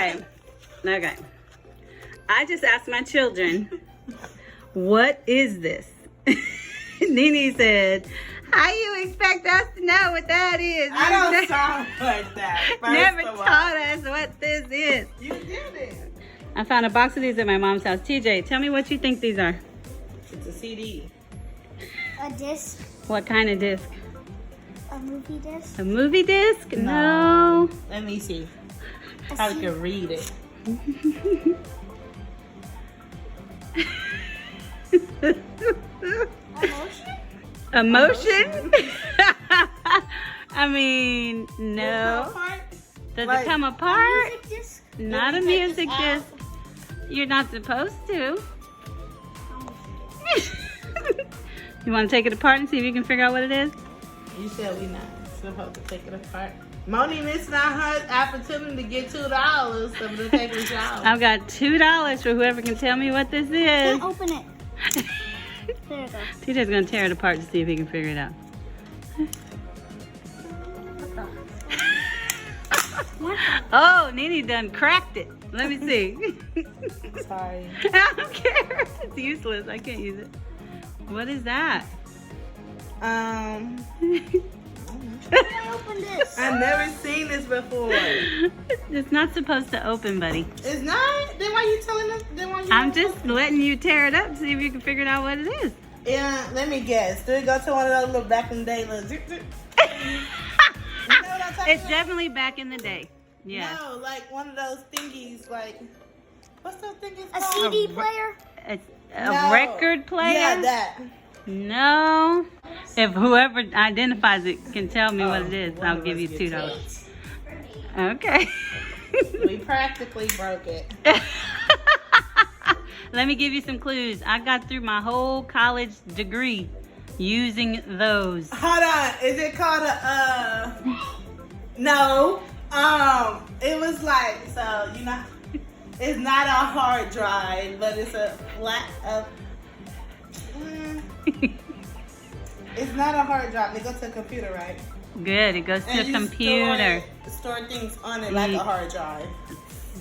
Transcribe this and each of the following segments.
Okay. Okay. I just asked my children, what is this? Nene said, how you expect us to know what that is? I don't sound like that. Never taught us what this is. You did it. I found a box of these at my mom's house. TJ, tell me what you think these are. It's a CD. A disc. What kind of disc? A movie disc. A movie disc? No. Let me see. I can read it. Emotion? Emotion? I mean, no. Does it come apart? Music disc? Not a music disc. You're not supposed to. You want to take it apart and see if you can figure out what it is? You said we're not supposed to take it apart. Moni missed out her opportunity to get $2 so we'll take it out. I've got $2 for whoever can tell me what this is. Can't open it. There it goes. TJ's going to tear it apart to see if he can figure it out. Oh, Nene done cracked it. Let me see. Sorry. I don't care. It's useless. I can't use it. What is that? I opened this. I've never seen this before. It's not supposed to open, buddy. It's not? Then why you telling us? Then why you I'm just letting you tear it up to see if you can figure out what it is. Yeah, let me guess. Do it go to one of those little back in the day little zip, zip? You know what I'm talking It's about? definitely back in the day. Yeah. No, like one of those thingies, like, what's those thingies A called? CD player? It's a No. record player? Yeah, that. No. If whoever identifies it can tell me what it is, one I'll of give us you gets $2. Okay. We practically broke it. Let me give you some clues. I got through my whole college degree using those. Hold on, is it called a, no. It was like, so, you know, it's not a hard drive, but it's a flat, it's not a hard drive. It goes to a computer, right? Good. It goes to And a you computer. Store things on it like a hard drive.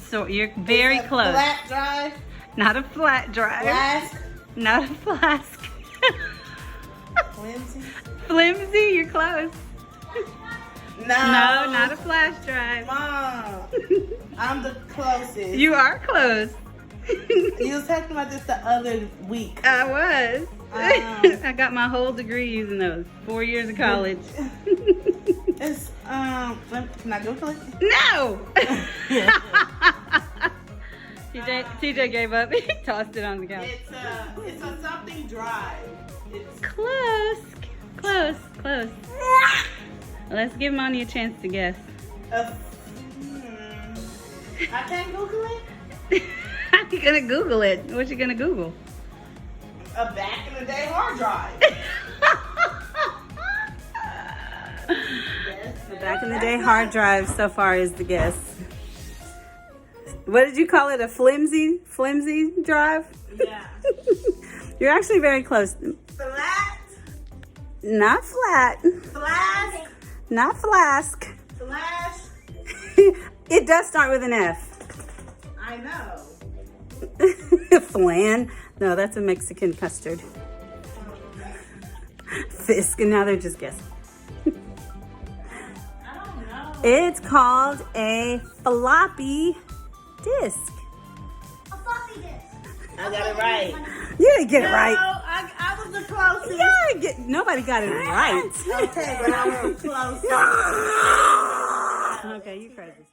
So you're very It's a close. Flat drive, Not a flat drive. flask, Not a flask. flimsy. Flimsy, you're close. No, No, not a flash drive. Mom, I'm the closest. You are close. You was talking about this the other week. I was. I got my whole degree using those. 4 years of college. It's can I Google it? No. TJ gave up. He tossed it on the couch. It's a something drive. It's Close. Let's give Monty a chance to guess. I can't Google it. How you gonna Google it? What you gonna Google? A back in the day hard drive. The back in the day hard drive so far is the guess. What did you call it? A flimsy drive? Yeah. You're actually very close. Flat. Not flat. Flask. Not flask. Flash. It does start with an F. I know. Flan. No, that's a Mexican custard. Fisk, and now they're just guessing. I don't know. It's called a floppy disk. A floppy disc. I got it right. You didn't get it right. I was the closest. Yeah, nobody got it right. Okay, but I was close. Okay, you crazy.